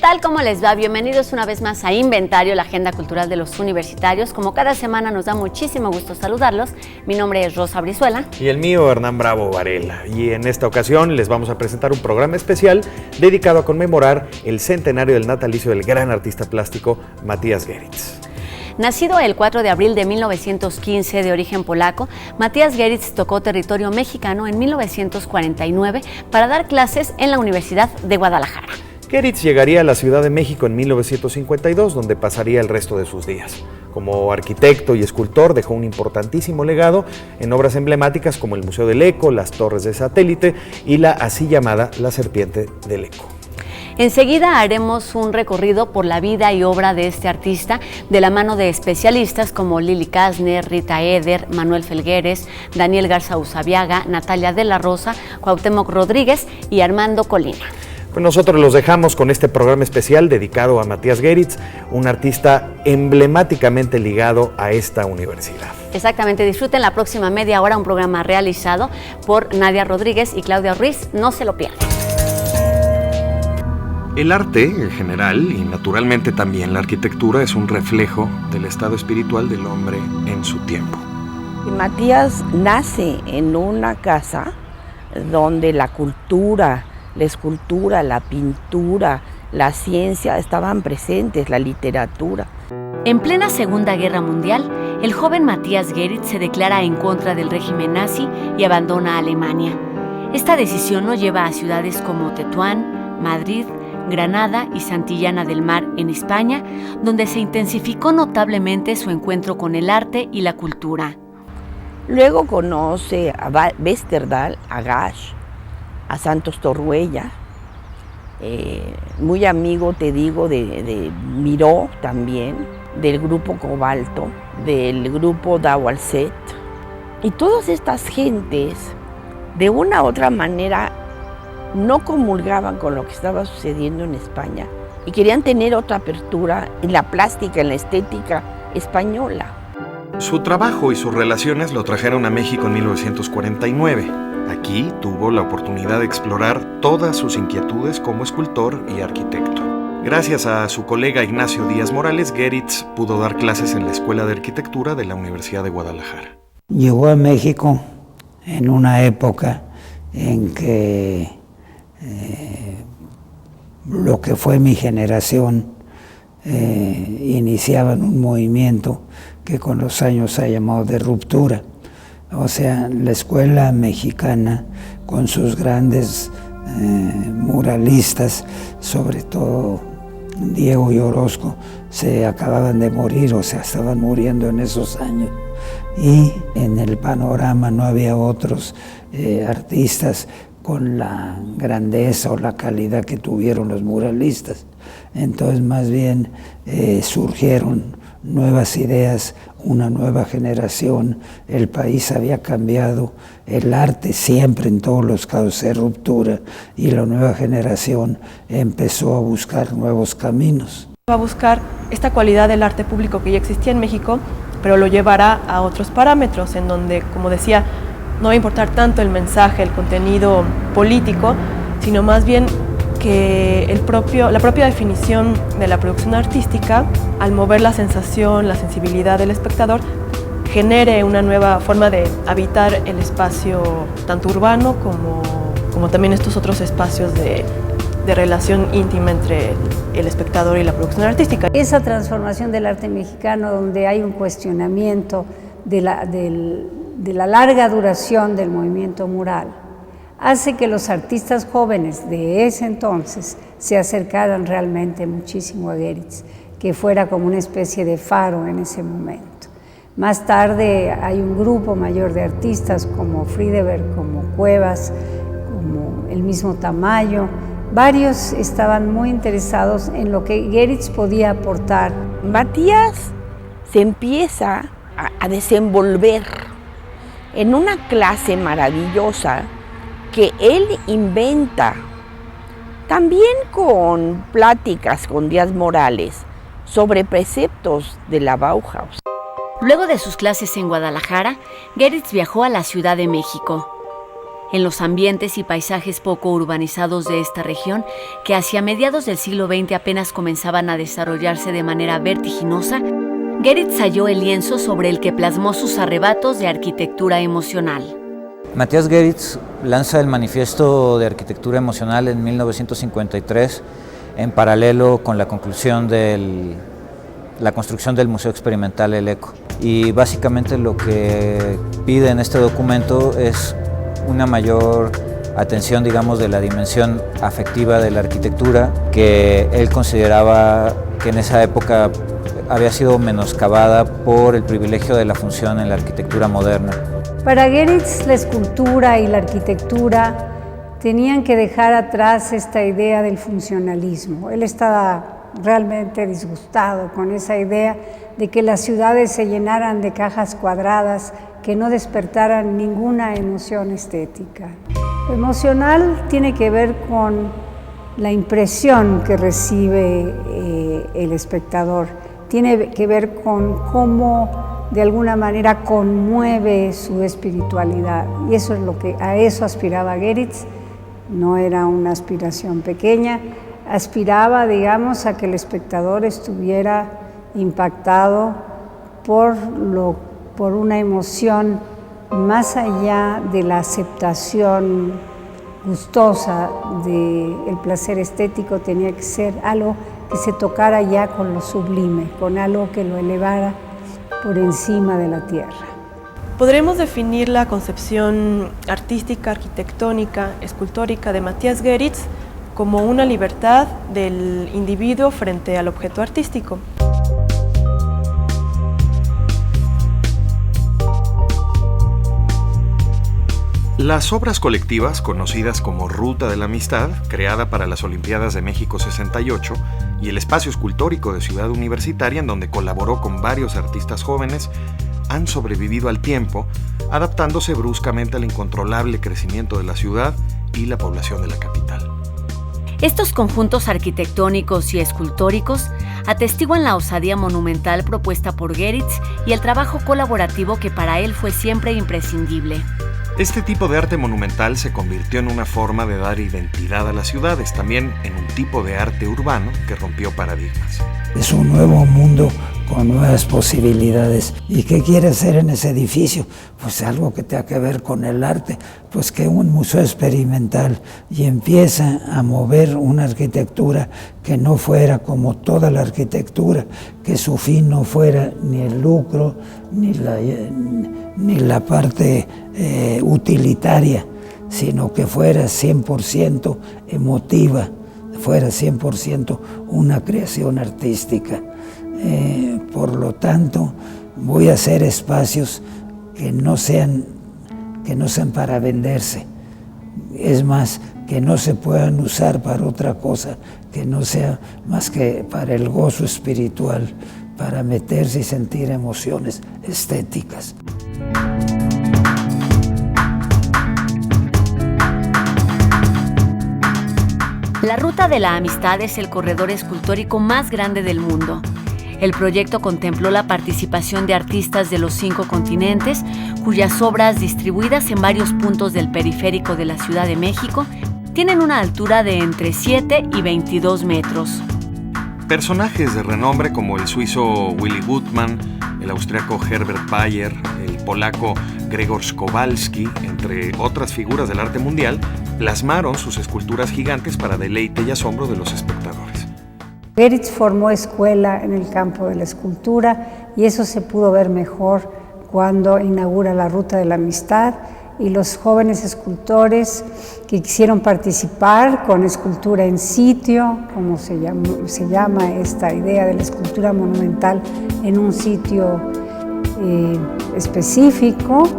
tal? ¿Cómo les va? Bienvenidos una vez más a Inventario, la agenda cultural de los universitarios. Como cada semana nos da muchísimo gusto saludarlos. Mi nombre es Rosa Brizuela. Y el mío, Hernán Bravo Varela. Y en esta ocasión les vamos a presentar un programa especial dedicado a conmemorar el centenario del natalicio del gran artista plástico Matías Geritz. Nacido el 4 de abril de 1915 de origen polaco, Matías Geritz tocó territorio mexicano en 1949 para dar clases en la Universidad de Guadalajara. Geritz llegaría a la Ciudad de México en 1952, donde pasaría el resto de sus días. Como arquitecto y escultor dejó un importantísimo legado en obras emblemáticas como el Museo del Eco, las Torres de Satélite y la así llamada La Serpiente del Eco. Enseguida haremos un recorrido por la vida y obra de este artista de la mano de especialistas como Lili Kastner, Rita Eder, Manuel Felgueres, Daniel Garza Usabiaga, Natalia de la Rosa, Cuauhtémoc Rodríguez y Armando Colina. Pues nosotros los dejamos con este programa especial dedicado a Matías Geritz, un artista emblemáticamente ligado a esta universidad. Exactamente, disfruten la próxima media hora, un programa realizado por Nadia Rodríguez y Claudia Ruiz, no se lo pierdan. El arte, en general, y naturalmente también la arquitectura, es un reflejo del estado espiritual del hombre en su tiempo. Matías nace en una casa donde la cultura, la escultura, la pintura, la ciencia estaban presentes, la literatura. En plena Segunda Guerra Mundial, el joven Matías Geritz se declara en contra del régimen nazi y abandona Alemania. Esta decisión lo lleva a ciudades como Tetuán, Madrid, Granada y Santillana del Mar en España, donde se intensificó notablemente su encuentro con el arte y la cultura. Luego conoce a Westerdal, a Gasch, a Santos Torruella, muy amigo, te digo, de Miró también, del grupo Cobalto, del grupo Dowalset. Y todas estas gentes, de una u otra manera, no comulgaban con lo que estaba sucediendo en España y querían tener otra apertura en la plástica, en la estética española. Su trabajo y sus relaciones lo trajeron a México en 1949. Aquí tuvo la oportunidad de explorar todas sus inquietudes como escultor y arquitecto. Gracias a su colega Ignacio Díaz Morales, Geritz pudo dar clases en la Escuela de Arquitectura de la Universidad de Guadalajara. Llegó a México en una época en que lo que fue mi generación iniciaban un movimiento que con los años se ha llamado de ruptura. O sea, la escuela mexicana con sus grandes muralistas, sobre todo Diego y Orozco, se acababan de morir, o sea, estaban muriendo en esos años. Y en el panorama no había otros artistas con la grandeza o la calidad que tuvieron los muralistas. Entonces, más bien, surgieron nuevas ideas, una nueva generación, el país había cambiado, el arte siempre en todos los casos es ruptura y la nueva generación empezó a buscar nuevos caminos. Va a buscar esta cualidad del arte público que ya existía en México, pero lo llevará a otros parámetros en donde, como decía, no va a importar tanto el mensaje, el contenido político, sino más bien que la propia definición de la producción artística, al mover la sensación, la sensibilidad del espectador, genere una nueva forma de habitar el espacio, tanto urbano como también estos otros espacios de relación íntima entre el espectador y la producción artística. Esa transformación del arte mexicano, donde hay un cuestionamiento de la larga duración del movimiento mural, hace que los artistas jóvenes de ese entonces se acercaran realmente muchísimo a Geritz, que fuera como una especie de faro en ese momento. Más tarde hay un grupo mayor de artistas como Friedeberg, como Cuevas, como el mismo Tamayo. Varios estaban muy interesados en lo que Geritz podía aportar. Matías se empieza a desenvolver en una clase maravillosa que él inventa, también con pláticas con Díaz Morales sobre preceptos de la Bauhaus. Luego de sus clases en Guadalajara, Geritz viajó a la Ciudad de México. en los ambientes y paisajes poco urbanizados de esta región, que hacia mediados del siglo XX apenas comenzaban a desarrollarse de manera vertiginosa, Geritz halló el lienzo sobre el que plasmó sus arrebatos de arquitectura emocional. Matías Geritz lanza el Manifiesto de Arquitectura Emocional en 1953, en paralelo con la conclusión de la construcción del Museo Experimental El Eco. Y básicamente lo que pide en este documento es una mayor atención, digamos, de la dimensión afectiva de la arquitectura, que él consideraba que en esa época había sido menoscabada por el privilegio de la función en la arquitectura moderna. Para Geritz, la escultura y la arquitectura tenían que dejar atrás esta idea del funcionalismo. Él estaba realmente disgustado con esa idea de que las ciudades se llenaran de cajas cuadradas que no despertaran ninguna emoción estética. Lo emocional tiene que ver con la impresión que recibe el espectador, tiene que ver con cómo de alguna manera conmueve su espiritualidad, y eso es lo que a eso aspiraba Geritz. No era una aspiración pequeña, aspiraba, digamos, a que el espectador estuviera impactado por una emoción más allá de la aceptación gustosa del placer estético. Tenía que ser algo que se tocara ya con lo sublime, con algo que lo elevara por encima de la tierra. Podremos definir la concepción artística, arquitectónica, escultórica de Matías Geritz como una libertad del individuo frente al objeto artístico. Las obras colectivas, conocidas como Ruta de la Amistad, creada para las Olimpiadas de México 68, y el espacio escultórico de Ciudad Universitaria, en donde colaboró con varios artistas jóvenes, han sobrevivido al tiempo, adaptándose bruscamente al incontrolable crecimiento de la ciudad y la población de la capital. Estos conjuntos arquitectónicos y escultóricos atestiguan la osadía monumental propuesta por Geritz y el trabajo colaborativo que para él fue siempre imprescindible. Este tipo de arte monumental se convirtió en una forma de dar identidad a las ciudades, también en un tipo de arte urbano que rompió paradigmas. Es un nuevo mundo con nuevas posibilidades. ¿Y qué quiere hacer en ese edificio? Pues algo que tenga que ver con el arte, pues que un museo experimental, y empieza a mover una arquitectura que no fuera como toda la arquitectura, que su fin no fuera ni el lucro, ni la parte utilitaria, sino que fuera 100% emotiva, fuera 100% una creación artística. Por lo tanto, voy a hacer espacios que no sean para venderse. Es más, que no se puedan usar para otra cosa, que no sea más que para el gozo espiritual, para meterse y sentir emociones estéticas. La Ruta de la Amistad es el corredor escultórico más grande del mundo. El proyecto contempló la participación de artistas de los 5 continentes, cuyas obras, distribuidas en varios puntos del periférico de la Ciudad de México, tienen una altura de entre 7 y 22 metros. Personajes de renombre como el suizo Willy Gutmann, el austriaco Herbert Bayer, el polaco Gregor Kowalski, entre otras figuras del arte mundial, plasmaron sus esculturas gigantes para deleite y asombro de los espectadores. Geritz formó escuela en el campo de la escultura, y eso se pudo ver mejor cuando inaugura la Ruta de la Amistad, y los jóvenes escultores que quisieron participar con escultura en sitio, como se llama esta idea de la escultura monumental en un sitio específico.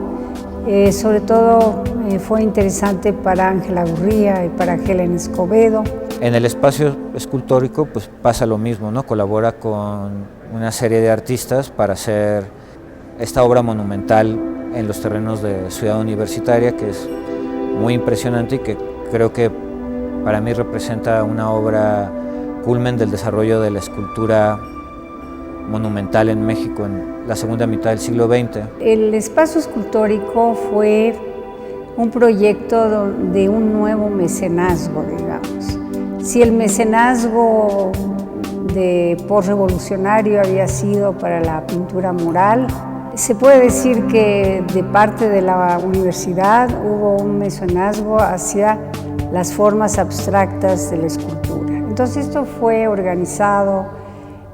Sobre todo fue interesante para Ángela Gurría y para Helen Escobedo. En el espacio escultórico pues pasa lo mismo, ¿no? Colabora con una serie de artistas para hacer esta obra monumental en los terrenos de Ciudad Universitaria, que es muy impresionante y que creo que para mí representa una obra culmen del desarrollo de la escultura monumental en México en la segunda mitad del siglo XX. El espacio escultórico fue un proyecto de un nuevo mecenazgo, digamos. Si el mecenazgo de postrevolucionario había sido para la pintura mural, se puede decir que de parte de la universidad hubo un mecenazgo hacia las formas abstractas de la escultura. Entonces esto fue organizado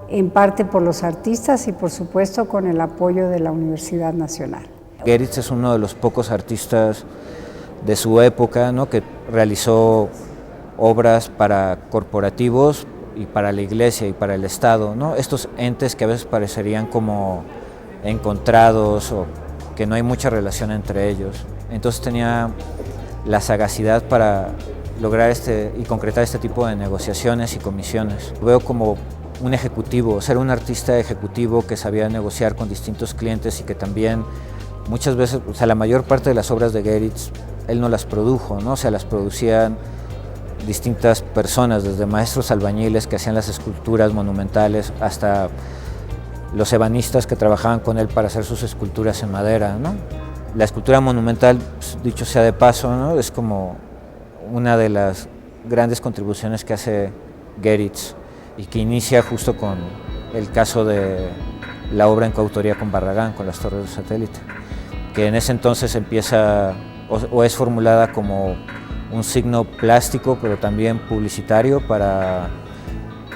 en parte por los artistas y por supuesto con el apoyo de la Universidad Nacional. Geritz es uno de los pocos artistas de su época, ¿no?, que realizó obras para corporativos y para la iglesia y para el Estado, ¿no? Estos entes que a veces parecerían como encontrados o que no hay mucha relación entre ellos. Entonces tenía la sagacidad para lograr y concretar este tipo de negociaciones y comisiones. Lo veo como un ejecutivo, ser un artista ejecutivo que sabía negociar con distintos clientes y que también muchas veces, o sea, la mayor parte de las obras de Geritz, él no las produjo, ¿no? O sea, las producían distintas personas, desde maestros albañiles que hacían las esculturas monumentales hasta los ebanistas que trabajaban con él para hacer sus esculturas en madera, ¿no? La escultura monumental, pues, dicho sea de paso, ¿no?, es como una de las grandes contribuciones que hace Geritz y que inicia justo con el caso de la obra en coautoría con Barragán, con las Torres de Satélite, que en ese entonces empieza o es formulada como un signo plástico, pero también publicitario para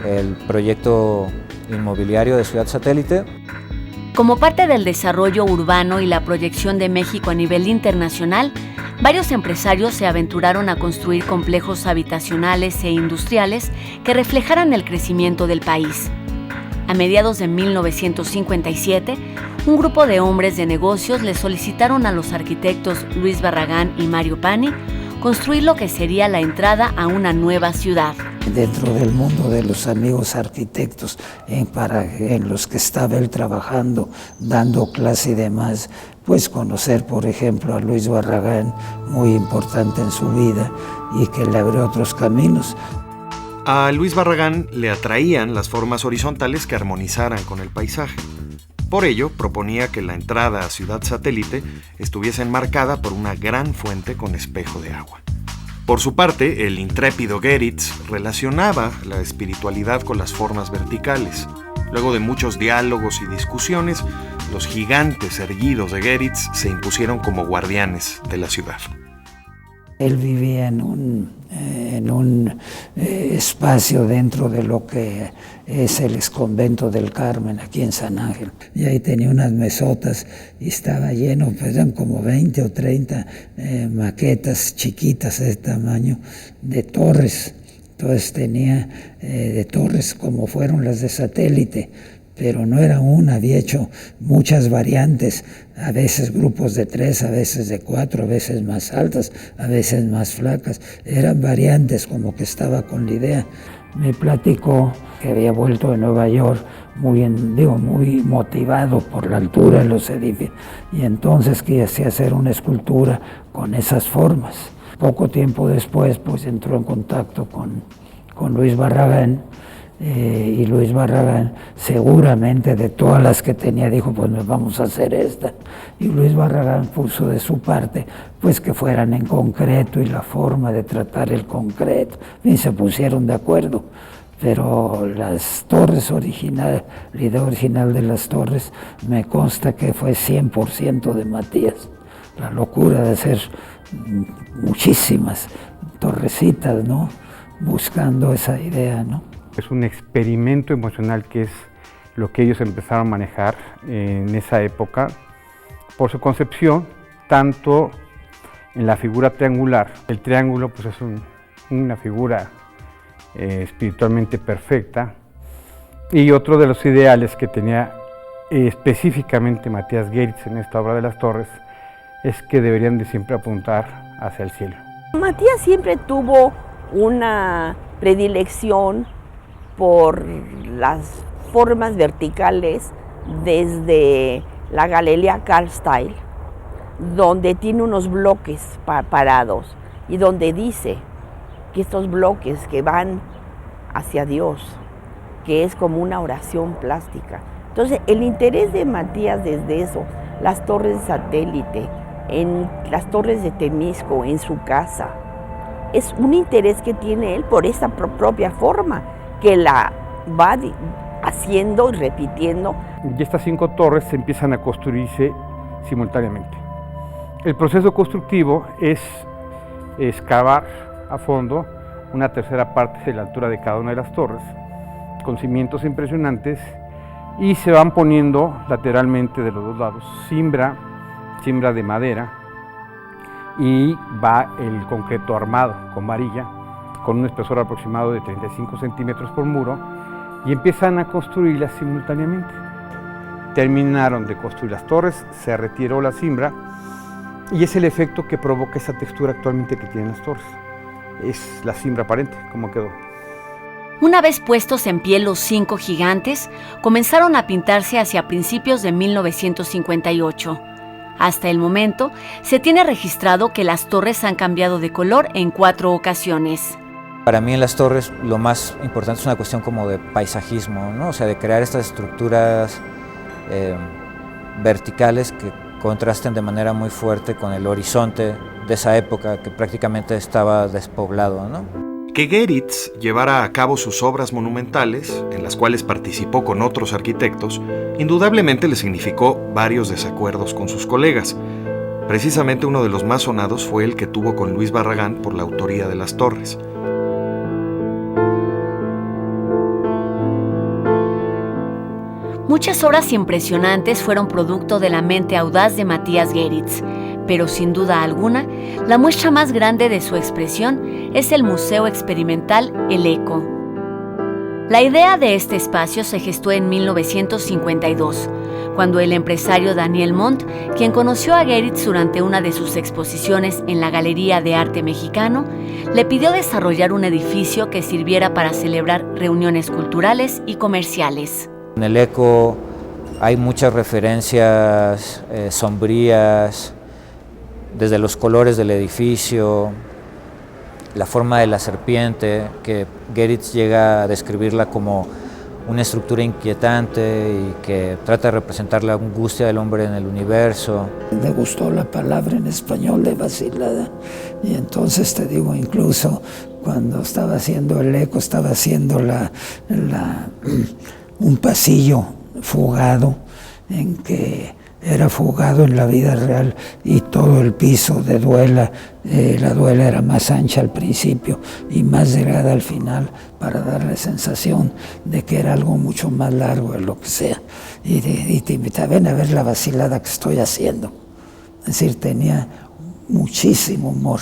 el proyecto inmobiliario de Ciudad Satélite. Como parte del desarrollo urbano y la proyección de México a nivel internacional, varios empresarios se aventuraron a construir complejos habitacionales e industriales que reflejaran el crecimiento del país. A mediados de 1957, un grupo de hombres de negocios le solicitaron a los arquitectos Luis Barragán y Mario Pani construir lo que sería la entrada a una nueva ciudad. Dentro del mundo de los amigos arquitectos en los que estaba él trabajando, dando clase y demás, pues conocer, por ejemplo, a Luis Barragán, muy importante en su vida y que le abrió otros caminos. A Luis Barragán le atraían las formas horizontales que armonizaran con el paisaje. Por ello, proponía que la entrada a Ciudad Satélite estuviese enmarcada por una gran fuente con espejo de agua. Por su parte, el intrépido Geritz relacionaba la espiritualidad con las formas verticales. Luego de muchos diálogos y discusiones, los gigantes erguidos de Geritz se impusieron como guardianes de la ciudad. Él vivía en un espacio dentro de lo que es el exconvento del Carmen, aquí en San Ángel. Y ahí tenía unas mesotas y estaba lleno, pues eran como 20 o 30 maquetas chiquitas de tamaño, de torres. Entonces tenía de torres como fueron las de Satélite, pero no era una, había hecho muchas variantes, a veces grupos de 3, a veces de 4, a veces más altas, a veces más flacas. Eran variantes, como que estaba con la idea. Me platicó que había vuelto de Nueva York muy motivado por la altura de los edificios, y entonces quise hacer una escultura con esas formas. Poco tiempo después, pues entró en contacto con Luis Barragán, y Luis Barragán, seguramente de todas las que tenía, dijo, pues nos vamos a hacer esta. Y Luis Barragán puso de su parte, pues que fueran en concreto y la forma de tratar el concreto. Y se pusieron de acuerdo. Pero las torres originales, la idea original de las torres, me consta que fue 100% de Matías. La locura de hacer muchísimas torrecitas, ¿no?, buscando esa idea, ¿no? Es un experimento emocional que es lo que ellos empezaron a manejar en esa época por su concepción, tanto en la figura triangular. El triángulo, pues, es una figura espiritualmente perfecta, y otro de los ideales que tenía específicamente Matías Geritz en esta obra de las torres es que deberían de siempre apuntar hacia el cielo. Matías siempre tuvo una predilección por las formas verticales desde la Galería Karlstein, donde tiene unos bloques parados y donde dice que estos bloques que van hacia Dios, que es como una oración plástica. Entonces, el interés de Matías desde eso, las torres de Satélite, en las torres de Temisco, en su casa. Es un interés que tiene él por esa propia forma, que la va haciendo y repitiendo. Y estas 5 torres se empiezan a construirse simultáneamente. El proceso constructivo es excavar a fondo una tercera parte de la altura de cada una de las torres, con cimientos impresionantes, y se van poniendo lateralmente de los dos lados cimbra de madera, y va el concreto armado con varilla, con un espesor aproximado de 35 centímetros por muro, y empiezan a construirlas simultáneamente. Terminaron de construir las torres, se retiró la cimbra, y es el efecto que provoca esa textura actualmente que tienen las torres. Es la cimbra aparente, como quedó. Una vez puestos en pie los 5 gigantes, comenzaron a pintarse hacia principios de 1958. Hasta el momento, se tiene registrado que las torres han cambiado de color en 4 ocasiones. Para mí en las torres lo más importante es una cuestión como de paisajismo, ¿no? O sea, de crear estas estructuras verticales que contrasten de manera muy fuerte con el horizonte de esa época que prácticamente estaba despoblado, ¿no? Que Geritz llevara a cabo sus obras monumentales, en las cuales participó con otros arquitectos, indudablemente le significó varios desacuerdos con sus colegas. Precisamente uno de los más sonados fue el que tuvo con Luis Barragán por la autoría de las torres. Muchas obras impresionantes fueron producto de la mente audaz de Matías Geritz, pero sin duda alguna, la muestra más grande de su expresión es el Museo Experimental El Eco. La idea de este espacio se gestó en 1952, cuando el empresario Daniel Montt, quien conoció a Geritz durante una de sus exposiciones en la Galería de Arte Mexicano, le pidió desarrollar un edificio que sirviera para celebrar reuniones culturales y comerciales. En El Eco hay muchas referencias sombrías, desde los colores del edificio, la forma de la serpiente, que Geritz llega a describirla como una estructura inquietante y que trata de representar la angustia del hombre en el universo. Me gustó la palabra en español de vacilada, y entonces te digo, incluso cuando estaba haciendo El Eco, estaba haciendo un pasillo fugado, en que era fugado en la vida real, y todo el piso de duela, la duela era más ancha al principio y más delgada al final, para dar la sensación de que era algo mucho más largo de lo que sea. Y te invitaban a ver la vacilada que estoy haciendo. Es decir, tenía muchísimo humor.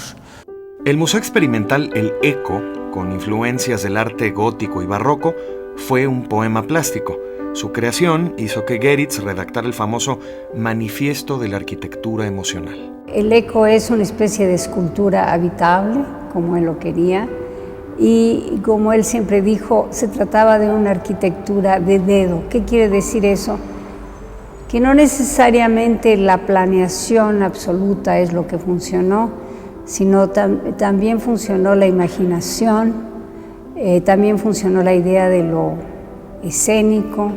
El Museo Experimental El Eco, con influencias del arte gótico y barroco, fue un poema plástico. Su creación hizo que Geritz redactara el famoso Manifiesto de la Arquitectura Emocional. El Eco es una especie de escultura habitable, como él lo quería, y como él siempre dijo, se trataba de una arquitectura de dedo. ¿Qué quiere decir eso? Que no necesariamente la planeación absoluta es lo que funcionó, sino también funcionó la imaginación, también funcionó la idea de lo escénico,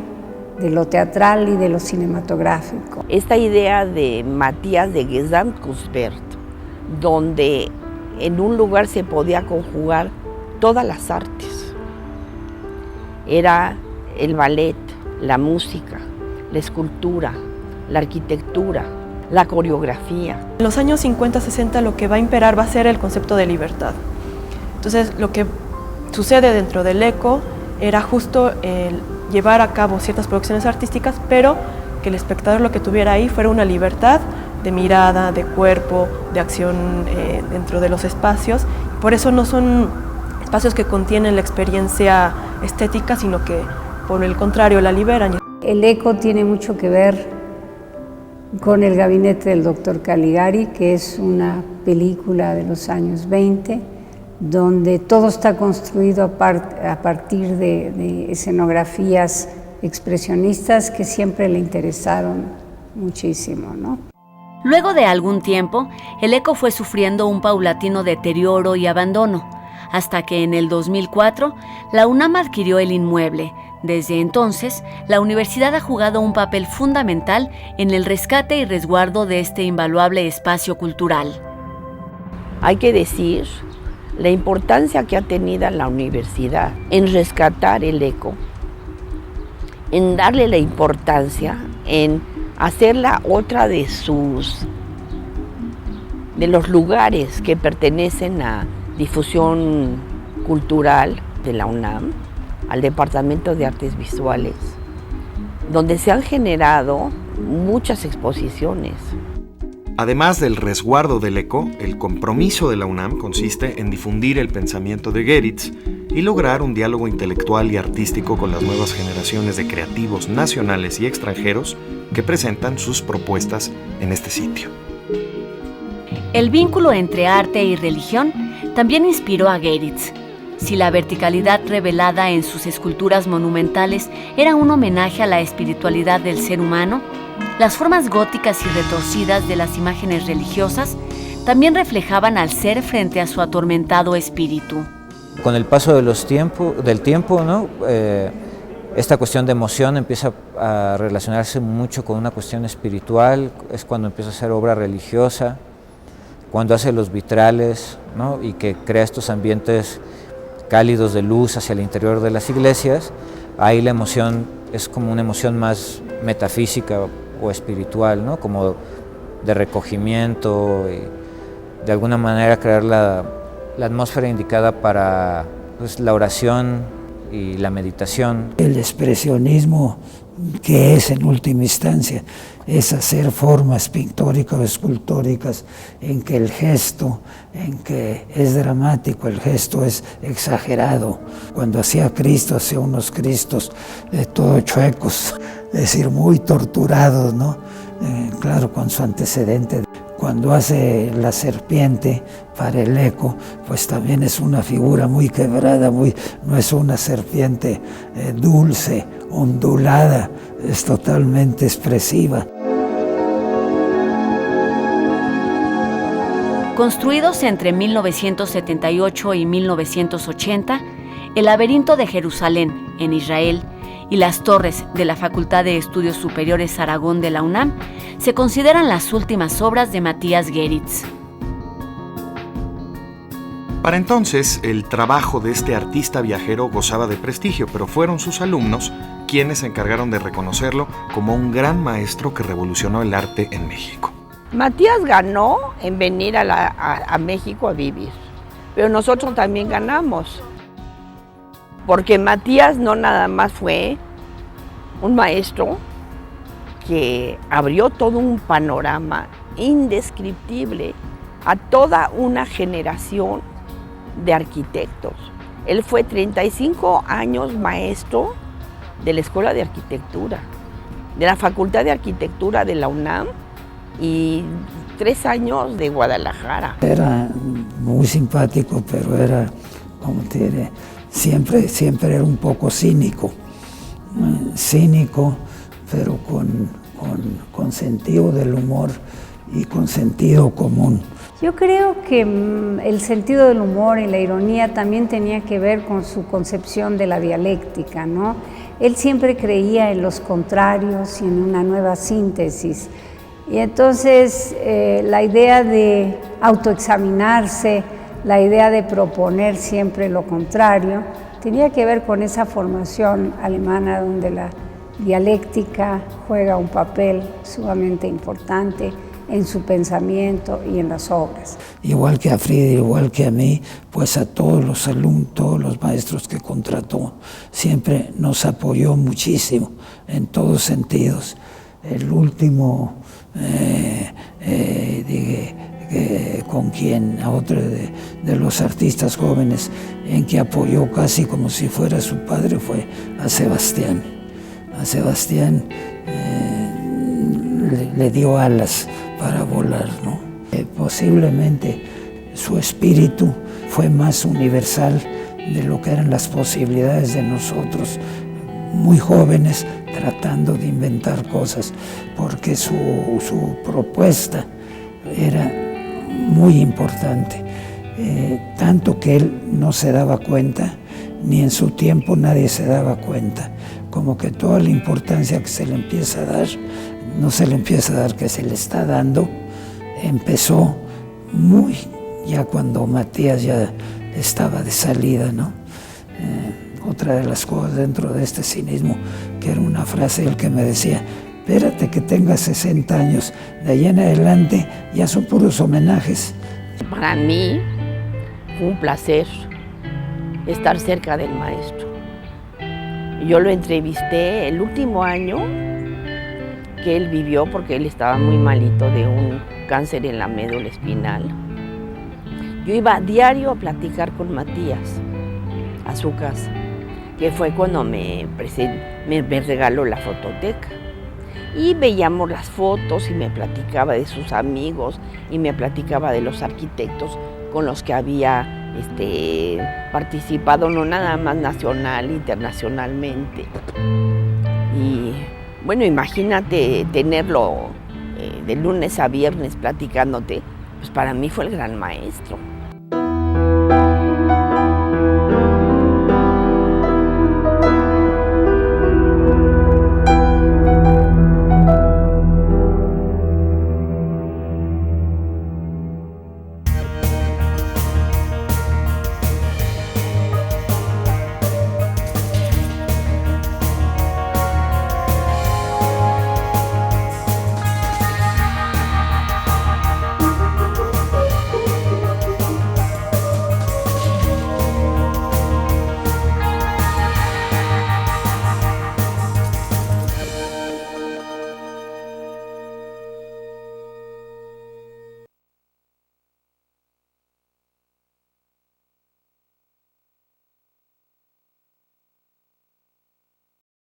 de lo teatral y de lo cinematográfico. Esta idea de Matías de Gesamtkunstwerk, donde en un lugar se podía conjugar todas las artes. Era el ballet, la música, la escultura, la arquitectura, la coreografía. En los años 50-60 lo que va a imperar va a ser el concepto de libertad. Entonces lo que sucede dentro del Eco era justo el llevar a cabo ciertas producciones artísticas, pero que el espectador lo que tuviera ahí fuera una libertad de mirada, de cuerpo, de acción dentro de los espacios. Por eso no son espacios que contienen la experiencia estética, sino que por el contrario la liberan. El Eco tiene mucho que ver con El Gabinete del Dr. Caligari, que es una película de los años 20, donde todo está construido a partir de escenografías expresionistas que siempre le interesaron muchísimo, ¿no? Luego de algún tiempo, el Eco fue sufriendo un paulatino deterioro y abandono, hasta que en el 2004 la UNAM adquirió el inmueble, Desde entonces, la universidad ha jugado un papel fundamental en el rescate y resguardo de este invaluable espacio cultural. Hay que decir la importancia que ha tenido la universidad en rescatar el ECO, en darle la importancia, en hacerla otra de los lugares que pertenecen a difusión cultural de la UNAM, al Departamento de Artes Visuales, donde se han generado muchas exposiciones. Además del resguardo del ECO, el compromiso de la UNAM consiste en difundir el pensamiento de Goeritz y lograr un diálogo intelectual y artístico con las nuevas generaciones de creativos nacionales y extranjeros que presentan sus propuestas en este sitio. El vínculo entre arte y religión también inspiró a Goeritz. Si la verticalidad revelada en sus esculturas monumentales era un homenaje a la espiritualidad del ser humano, las formas góticas y retorcidas de las imágenes religiosas también reflejaban al ser frente a su atormentado espíritu. Con el paso del tiempo, ¿no? Esta cuestión de emoción empieza a relacionarse mucho con una cuestión espiritual, es cuando empieza a hacer obra religiosa, cuando hace los vitrales, ¿no? Y que crea estos ambientes cálidos de luz hacia el interior de las iglesias. Ahí la emoción es como una emoción más metafísica o espiritual, ¿no? Como de recogimiento y de alguna manera crear la atmósfera indicada para pues, la oración y la meditación. El expresionismo, que es en última instancia, es hacer formas pictóricas o escultóricas en que el gesto, en que es dramático, el gesto es exagerado. Cuando hacía Cristo, hacía unos Cristos todo chuecos, es decir, muy torturados, ¿no? Claro, con su antecedente. Cuando hace la serpiente para el ECO, pues también es una figura muy quebrada, no es una serpiente dulce, ondulada, es totalmente expresiva. Construidos entre 1978 y 1980, el laberinto de Jerusalén, en Israel, y las torres de la Facultad de Estudios Superiores Aragón de la UNAM se consideran las últimas obras de Matías Goeritz. Para entonces, el trabajo de este artista viajero gozaba de prestigio, pero fueron sus alumnos quienes se encargaron de reconocerlo como un gran maestro que revolucionó el arte en México. Matías ganó en venir a México a vivir, pero nosotros también ganamos. Porque Matías no nada más fue un maestro que abrió todo un panorama indescriptible a toda una generación de arquitectos. Él fue 35 años maestro de la Escuela de Arquitectura, de la Facultad de Arquitectura de la UNAM y 3 años de Guadalajara. Era muy simpático, pero era, como te diré, siempre era un poco cínico, pero con sentido del humor y con sentido común. Yo creo que el sentido del humor y la ironía también tenía que ver con su concepción de la dialéctica, ¿no? Él siempre creía en los contrarios y en una nueva síntesis. Y entonces la idea de autoexaminarse, la idea de proponer siempre lo contrario, tenía que ver con esa formación alemana donde la dialéctica juega un papel sumamente importante en su pensamiento y en las obras. Igual que a Frida, igual que a mí, pues a todos los alumnos, todos los maestros que contrató, siempre nos apoyó muchísimo en todos sentidos. El último, con quien, a otro de los artistas jóvenes en que apoyó casi como si fuera su padre, fue a Sebastián. A Sebastián le dio alas para volar, ¿no? Posiblemente su espíritu fue más universal de lo que eran las posibilidades de nosotros, muy jóvenes, tratando de inventar cosas, porque su propuesta era muy importante, tanto que él no se daba cuenta ni en su tiempo nadie se daba cuenta. Como que toda la importancia que se le empieza a dar, no se le empieza a dar, que se le está dando, empezó ya cuando Matías ya estaba de salida, ¿no? Otra de las cosas dentro de este cinismo, que era una frase el que me decía: espérate que tengas 60 años, de ahí en adelante ya son puros homenajes. Para mí fue un placer estar cerca del maestro. Yo lo entrevisté el último año que él vivió, porque él estaba muy malito de un cáncer en la médula espinal. Yo iba a diario a platicar con Matías a su casa, que fue cuando me regaló la fototeca. Y veíamos las fotos y me platicaba de sus amigos y me platicaba de los arquitectos con los que había participado, no nada más nacional, internacionalmente. Y bueno, imagínate tenerlo de lunes a viernes platicándote, pues para mí fue el gran maestro.